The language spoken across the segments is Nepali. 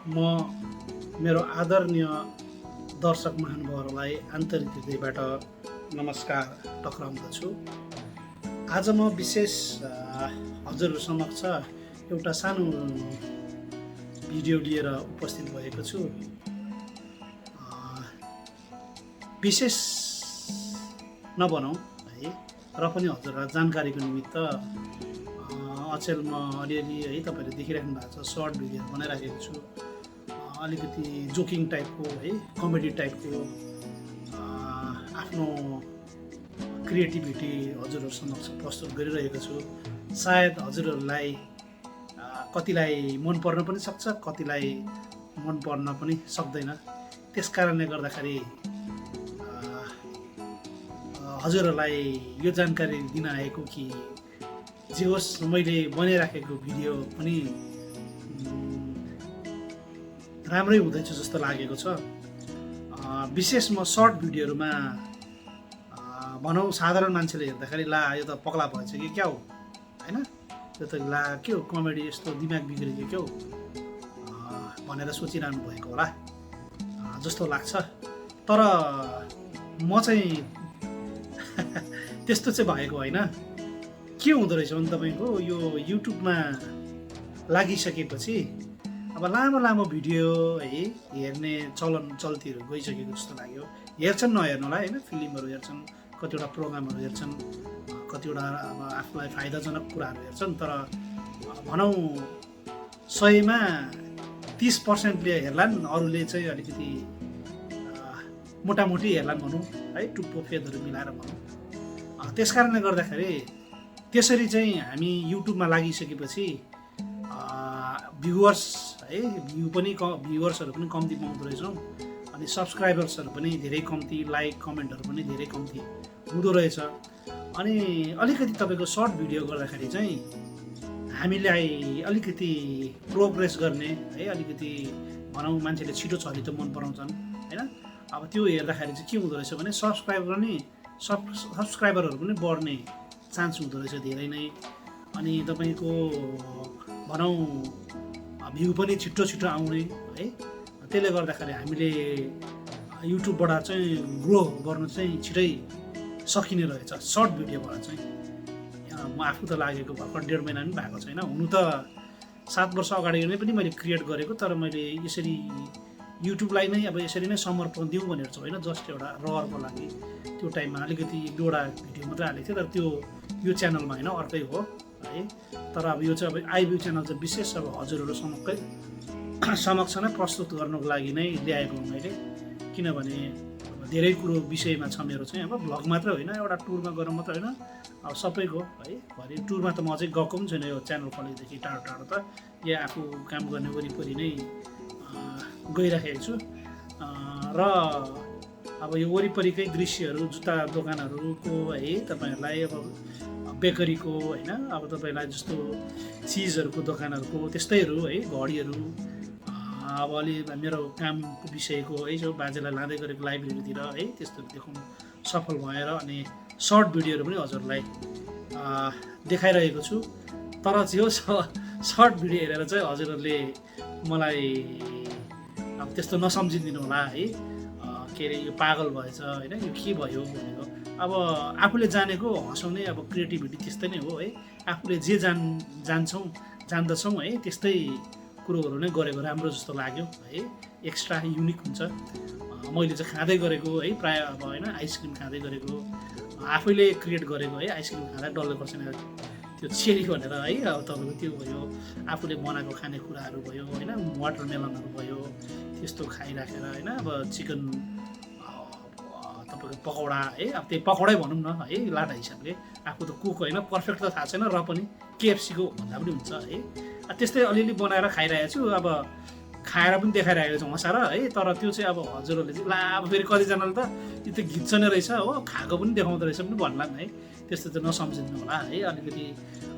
म मेरो आदरणीय दर्शक महानुभावहरूलाई आन्तरिक हृदयबाट नमस्कार टक्राउँदछु। आज म विशेष हजुरहरू समक्ष एउटा सानो भिडियो लिएर उपस्थित भएको छु। विशेष नभनौँ है, र पनि हजुरहरूलाई जानकारीको निमित्त अचेल म अलिअलि है तपाईँहरूले देखिराख्नु भएको छ सर्ट भिडियोहरू बनाइराखेको छु। अलिकति जोकिङ टाइपको है, कमेडी टाइपको आफ्नो क्रिएटिभिटी हजुरहरू समक्ष प्रस्तुत गरिरहेको छु। सायद हजुरहरूलाई कतिलाई मन पर्न पनि सक्छ, कतिलाई मन पर्न पनि सक्दैन। त्यस कारणले गर्दाखेरि हजुरहरूलाई यो जानकारी दिन आएको कि जे होस् मैले बनाइराखेको भिडियो पनि राम्रै हुँदैछ जस्तो लागेको छ। विशेष म सर्ट भिडियोहरूमा भनौँ साधारण मान्छेले हेर्दाखेरि ला यो त पगला भएछ कि क्या हो होइन, यो त ला के हो कमेडी यस्तो दिमाग बिग्रेको क्या हो भनेर सोचिरहनु भएको होला जस्तो लाग्छ। तर म चाहिँ त्यस्तो चाहिँ भएको होइन। के हुँदो रहेछ भने तपाईँको यो युट्युबमा लागिसकेपछि अब लामो लामो भिडियो है हेर्ने चल्तीहरू गइसकेको जस्तो लाग्यो। हेर्छन् नहेर्नुलाई होइन, फिल्महरू हेर्छन्, कतिवटा प्रोग्रामहरू हेर्छन्, कतिवटा अब आफूलाई फाइदाजनक कुराहरू हेर्छन्। तर भनौँ 100मा 30%ले हेर्लान्, अरूले चाहिँ अलिकति मोटामोटी हेर्लान् भनौँ है, टुप्पो फेदहरू मिलाएर भनौँ। त्यस कारणले गर्दाखेरि त्यसरी चाहिँ हामी युट्युबमा लागिसकेपछि भ्युवर्स है, भ्युवर्सहरू पनि कम्ती पाउँदो रहेछौँ, अनि सब्सक्राइबर्सहरू पनि धेरै कम्ती, लाइक कमेन्टहरू पनि धेरै कम्ती हुँदो रहेछ। अनि अलिकति तपाईँको सर्ट भिडियो गर्दाखेरि चाहिँ हामीलाई अलिकति प्रोग्रेस गर्ने है, अलिकति भनौँ मान्छेले छिटो छरितो मन पराउँछन् होइन। अब त्यो हेर्दाखेरि चाहिँ के हुँदो रहेछ भने सब्सक्राइबरहरू पनि बढ्ने चान्स हुँदो रहेछ धेरै नै। अनि तपाईँको भनौँ भ्यू पनि छिटो आउने है। त्यसले गर्दाखेरि हामीले युट्युबबाट चाहिँ ग्रो गर्नु चाहिँ छिटै सकिने रहेछ सर्ट भिडियोबाट चाहिँ। म आफू त लागेको भर्खर 1.5 महिना पनि भएको छैन, हुनु त 7 वर्ष अगाडि नै पनि मैले क्रिएट गरेको। तर मैले यसरी युट्युबलाई नै अब यसरी नै समर्पण दिउँ भनेर चाहिँ होइन, जस्ट एउटा रहरको लागि त्यो टाइममा अलिकति 1-2वटा भिडियो मात्रै हालेको थिएँ। तर त्यो यो च्यानलमा होइन, अर्कै हो है। तर अब यो चाहिँ अब आइभ्यू च्यानल चाहिँ विशेष अब हजुरहरू समक्ष नै प्रस्तुत गर्नको लागि नै ल्याएको हो मैले। किनभने धेरै कुरो विषयमा छ मेरो चाहिँ, अब भ्लग मात्रै होइन, एउटा टुरमा गएर मात्रै होइन, अब सबैको है। भरे टुरमा त म चाहिँ गएको पनि छैन, यो च्यानल खोलेदेखि टाढो टाढो त यहाँ आफू काम गर्ने वरिपरि नै गइराखेको छु। र अब यो वरिपरिकै दृश्यहरू, जुत्ता दोकानहरूको है, तपाईँहरूलाई अब बेकरीको होइन, अब तपाईँलाई जस्तो चिजहरूको दोकानहरूको त्यस्तैहरू है, घडीहरू, अब अलि मेरो कामको विषयको है, जो बाजेलाई लाँदै गरेको लाइब्रेरीतिर है, त्यस्तोहरू देखाउनु सफल भएर अनि सर्ट भिडियोहरू पनि हजुरलाई देखाइरहेको छु। तर त्यो सर्ट भिडियो हेरेर चाहिँ हजुरहरूले मलाई अब त्यस्तो नसम्झिदिनु होला है, के अरे यो पागल भएछ होइन, यो के भयो भनेको। अब आफूले जानेको हँसाउने अब क्रिएटिभिटी त्यस्तै नै हो है। आफूले जे जान्दछौँ है, त्यस्तै कुरोहरू नै गरेको राम्रो जस्तो लाग्यो है, एक्स्ट्रा युनिक हुन्छ। मैले चाहिँ खाँदै गरेको है, प्रायः अब होइन, आइसक्रिम खाँदै गरेको, आफैले क्रिएट गरेको है, आइसक्रिम खाँदा डल्ले खोर्सानी त्यो चेरी भनेर है, अब तपाईँको त्यो भयो, आफूले बनाएको खानेकुराहरू भयो होइन, वाटरमेलनहरू भयो, त्यस्तो खाइराखेर होइन। अब चिकन तपाईँको पकौडा है, अब त्यही पकौडै भनौँ न है, लाटा हिसाबले। आफू त कुक होइन, पर्फेक्ट त थाहा छैन, र पनि KFCको भन्दा पनि हुन्छ है। त्यस्तै अलिअलि बनाएर खाइरहेको छु, अब खाएर पनि देखाइरहेको छु हँसाएर है। तर त्यो चाहिँ अब हजुरहरूले चाहिँ ला अब फेरि कतिजनाले त यो त घिच्छ नै रहेछ हो, खाएको पनि देखाउँदो रहेछ पनि भन्लान् है। त्यस्तो चाहिँ नसम्झिनु होला है। अलिकति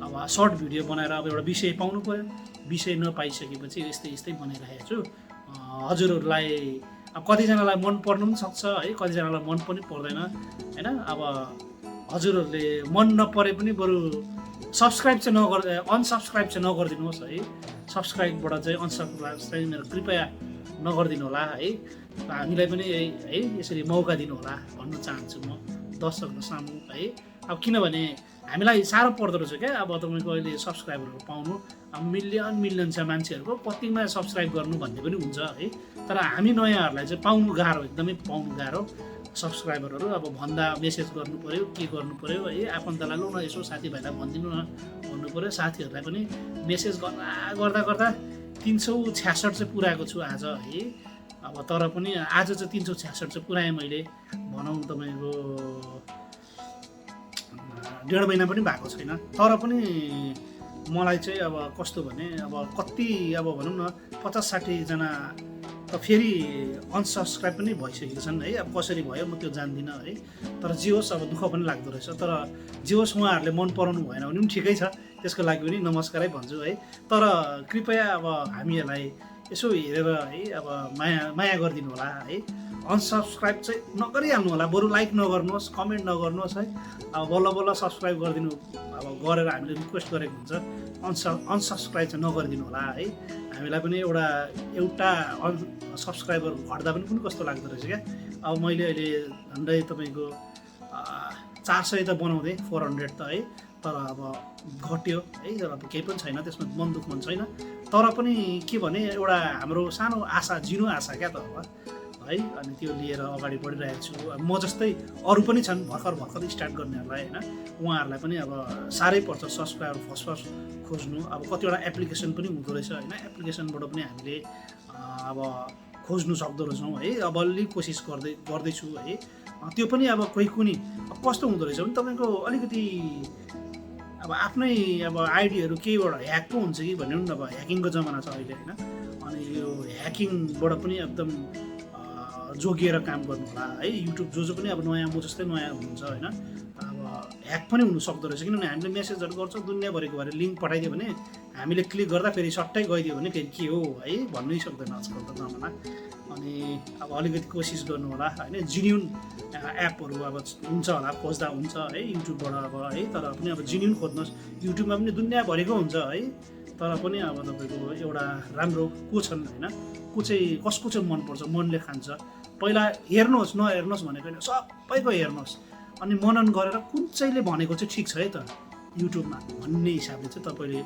अब सर्ट भिडियो बनाएर अब एउटा विषय पाउनु पऱ्यो, विषय नपाइसकेपछि यस्तै बनाइरहेको छु। हजुरहरूलाई अब कतिजनालाई मन पर्नु पनि सक्छ है, कतिजनालाई मन पनि पर्दैन हैन। अब हजुरहरूले मन नपरे पनि बरु अनसब्सक्राइब चाहिँ नगरिदिनुहोस् है। सब्सक्राइबबाट चाहिँ अनसब्सक्राइब मेरो कृपया नगरिदिनु होला है। हामीलाई पनि है यसरी मौका दिनु होला भन्न चाहन्छु म दर्शकको सामु है। अब किनभने हामीलाई साह्रो पर्दो रहेछ क्या अब तपाईँको अहिले सब्सक्राइबरहरू पाउनु। अब मिलियन छ मान्छेहरूको कतिमा सब्सक्राइब गर्नु भन्ने पनि हुन्छ है। तर हामी नयाँहरूलाई चाहिँ पाउनु गाह्रो, एकदमै पाउनु गाह्रो सब्सक्राइबरहरू। अब भन्दा मेसेज गर्नु पऱ्यो, के गर्नु पऱ्यो है, आफन्तलाई लौ न यसो साथीभाइलाई भनिदिनु न भन्नु पऱ्यो। साथीहरूलाई पनि मेसेज गर्दा 366 चाहिँ पुऱ्याएको छु आज है। अब तर पनि आज चाहिँ 366 चाहिँ पुऱ्याएँ मैले, भनौँ तपाईँको 1.5 महिना पनि भएको छैन। तर पनि मलाई चाहिँ अब कस्तो भने अब कति अब भनौँ न 50-60 जना त फेरि अनसब्सक्राइब पनि भइसकेको छन् है। अब कसरी भयो म त्यो जान्दिनँ है। तर जे होस् अब दुःख पनि लाग्दो रहेछ। तर जे होस् उहाँहरूले मन पराउनु भएन भने पनि ठिकै छ, त्यसको लागि पनि नमस्कारै भन्छु है। तर कृपया अब हामीहरूलाई यसो हेरेर है अब माया गरिदिनु होला है। अनसब्सक्राइब चाहिँ नगरिहाल्नु होला, बरु लाइक नगर्नुहोस्, कमेन्ट नगर्नुहोस् है। अब बल्ल सब्सक्राइब गरिदिनु, अब गरेर हामीले रिक्वेस्ट गरेको हुन्छ, अनसब्सक्राइब चाहिँ नगरिदिनु होला है। हामीलाई पनि एउटा सब्सक्राइबर घट्दा पनि कस्तो लाग्दो रहेछ क्या। अब मैले अहिले झन्डै तपाईँको 400 त बनाउँदै 400 त है। तर अब घट्यो है, अब केही पनि छैन त्यसमा, मन दुःख मन छैन। तर पनि के भने एउटा हाम्रो सानो आशा, जिनो आशा क्या त अब है। अनि त्यो लिएर अगाडि बढिरहेको छु। म जस्तै अरू पनि छन् भर्खर स्टार्ट गर्नेहरूलाई होइन, उहाँहरूलाई पनि अब साह्रै पर्छ सब्सक्राइबर फर्स्ट खोज्नु। अब कतिवटा एप्लिकेसन पनि हुँदो रहेछ होइन, एप्लिकेसनबाट पनि हामीले अब खोज्नु सक्दो रहेछौँ है। अब अलि कोसिस गर्दैछु है। त्यो पनि अब कुनै कस्तो हुँदो रहेछ भने तपाईँको अलिकति अब आफ्नै अब आइडीहरू केहीबाट ह्याक पो हुन्छ कि भन्ने पनि अब ह्याकिङको जमाना छ अहिले होइन। अनि यो ह्याकिङबाट पनि एकदम जोगिएर काम गर्नु होला है। युट्युब जो पनि अब नयाँ म जस्तै नयाँ हुनुहुन्छ होइन, अब ह्याक पनि हुनसक्दो रहेछ। किनभने हामीले मेसेजहरू गर्छौँ दुनियाँभरिको भएर लिङ्क पठाइदियो भने हामीले क्लिक गर्दा फेरि सट्टै गइदियो भने फेरि के हो है भन्नै सक्दैन आजकल त जमाना। अनि अब अलिकति कोसिस गर्नु होला होइन। जेन्युन एपहरू अब हुन्छ होला, खोज्दा हुन्छ है युट्युबबाट अब है। तर पनि अब जेन्युन खोज्नुहोस्, युट्युबमा पनि दुनियाँभरिको हुन्छ है। तर पनि अब तपाईँको एउटा राम्रो को छन् होइन, कसको चाहिँ मनपर्छ, मनले खान्छ। पहिला हेर्नुहोस् नहेर्नुहोस् भनेको होइन, सबैको हेर्नुहोस् अनि मनन गरेर कुन चाहिँले भनेको चाहिँ ठिक छ है त युट्युबमा भन्ने हिसाबले चाहिँ तपाईँले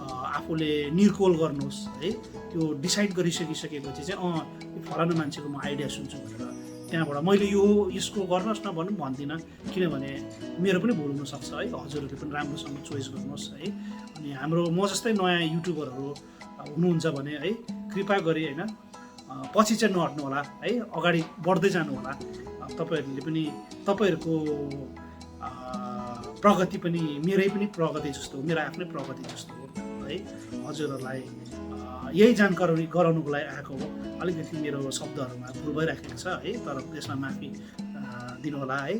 आफूले निर्कोल गर्नुहोस् है। त्यो डिसाइड गरिसकेपछि चाहिँ फलानु मान्छेको म आइडिया सुन्छु भनेर त्यहाँबाट मैले यसको गर्नुहोस् न भन्दिनँ। किनभने मेरो पनि भुल हुनसक्छ है। हजुरहरूले पनि राम्रोसँग चोइस गर्नुहोस् है। अनि हाम्रो म जस्तै नयाँ युट्युबरहरू हुनुहुन्छ भने है, कृपा गरी होइन पछि चाहिँ नहट्नु होला है, अगाडि बढ्दै जानु होला। तपाईँहरूले पनि तपाईँहरूको प्रगति पनि मेरै पनि प्रगति जस्तो हो, मेरो आफ्नै प्रगति जस्तो हो है। हजुरहरूलाई यही जानकारी गराउनुको लागि आएको हो। अलिकति मेरो शब्दहरूमा भुल भइराखेको छ है, तर त्यसमा माफी दिनु होला है,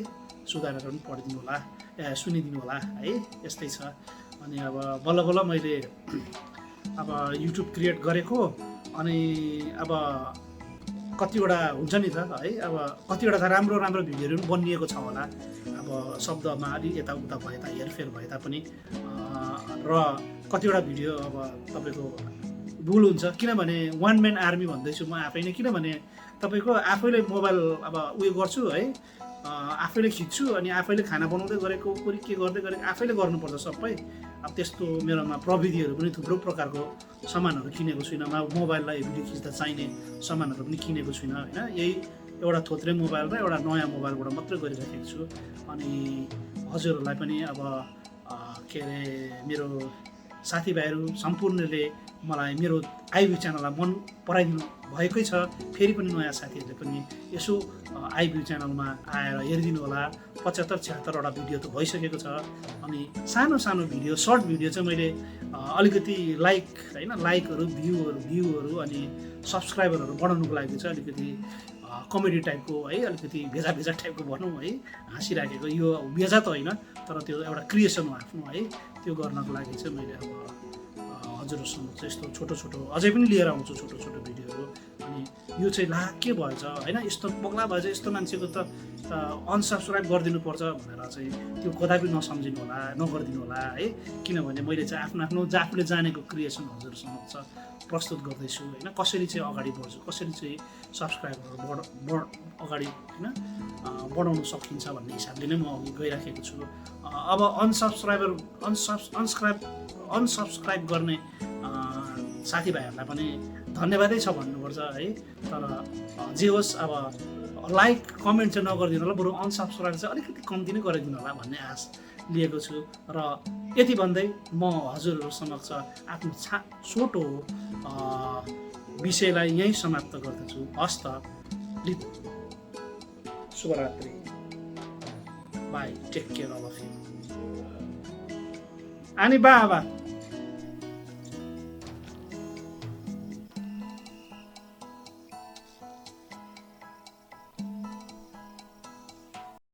सुधारेर पनि पढिदिनु होला, सुनिदिनु होला है। यस्तै छ। अनि अब बल्ल मैले अब युट्युब क्रिएट गरेको। अनि अब कतिवटा हुन्छ नि त है, अब कतिवटा त राम्रो भिडियोहरू पनि बनिएको छ होला। अब शब्दमा अलिक यताउता भए ता हेरफेर भए तापनि र कतिवटा भिडियो अब तपाईँको भुल हुन्छ। किनभने वान म्यान आर्मी भन्दैछु म आफै नै। किनभने तपाईँको आफैले मोबाइल अब उयो गर्छु है, आफैले खिच्छु अनि आफैले खाना बनाउँदै गरेको के गर्दै गरेको आफैले गर्नुपर्छ सबै। अब त्यस्तो मेरोमा प्रविधिहरू पनि थुप्रो प्रकारको सामानहरू किनेको छुइनँ। मोबाइललाई भिडियो खिच्दा चाहिने सामानहरू पनि किनेको छुइनँ होइन। यही एउटा थोत्रे मोबाइल र एउटा नयाँ मोबाइलबाट मात्रै गरिराखेको छु। अनि हजुरहरूलाई पनि अब के अरे मेरो साथीभाइहरू सम्पूर्णले मलाई मेरो आइभी च्यानललाई मन पराइदिनु भएकै छ। फेरि पनि नयाँ साथीहरूले पनि यसो आइभी च्यानलमा आएर हेरिदिनु होला। 75-76वटा भिडियो त भइसकेको छ। अनि सानो भिडियो, सर्ट भिडियो चाहिँ मैले अलिकति लाइकहरू भ्यूहरू अनि सब्सक्राइबरहरू बढाउनुको लागि चाहिँ अलिकति कमेडी टाइपको है, अलिकति भेजा टाइपको भनौँ है, हाँसिराखेको। यो भेजा त होइन, तर त्यो एउटा क्रिएसन हो आफ्नो है। त्यो गर्नको लागि चाहिँ मैले अब हजुरहरूसँग चाहिँ यस्तो छोटो अझै पनि लिएर आउँछु छोटो भिडियोहरू अनि यो चाहिँ ला के भएछ होइन, यस्तो पगला भएछ, यस्तो मान्छेको त अनसब्सक्राइब गरिदिनु पर्छ भनेर चाहिँ त्यो कदापि नसम्झिनु होला, नगरिदिनु होला है। किनभने मैले चाहिँ आफ्नो आफूले जानेको क्रिएसन हजुर समक्ष प्रस्तुत गर्दैछु होइन, कसरी चाहिँ अगाडि बढ्छु, कसरी चाहिँ सब्सक्राइबरहरू अगाडि होइन बढाउन सकिन्छ भन्ने हिसाबले नै म अघि गइराखेको छु। अब अनसब्सक्राइब गर्ने साथीभाइहरूलाई पनि धन्यवादै छ भन्नुपर्छ है। तर जे होस्, अब लाइक कमेन्ट चाहिँ नगरिदिनु होला, बरु अनसब्सक्राइब चाहिँ अलिकति कम्ती नै गरिदिनु होला भन्ने आश लिएको छु। र यति भन्दै म हजुरहरू समक्ष आफ्नो छोटो विषयलाई यहीँ समाप्त गर्दछु। हस्त शुभरात्रि, bye, take care all of you. अनि बाबा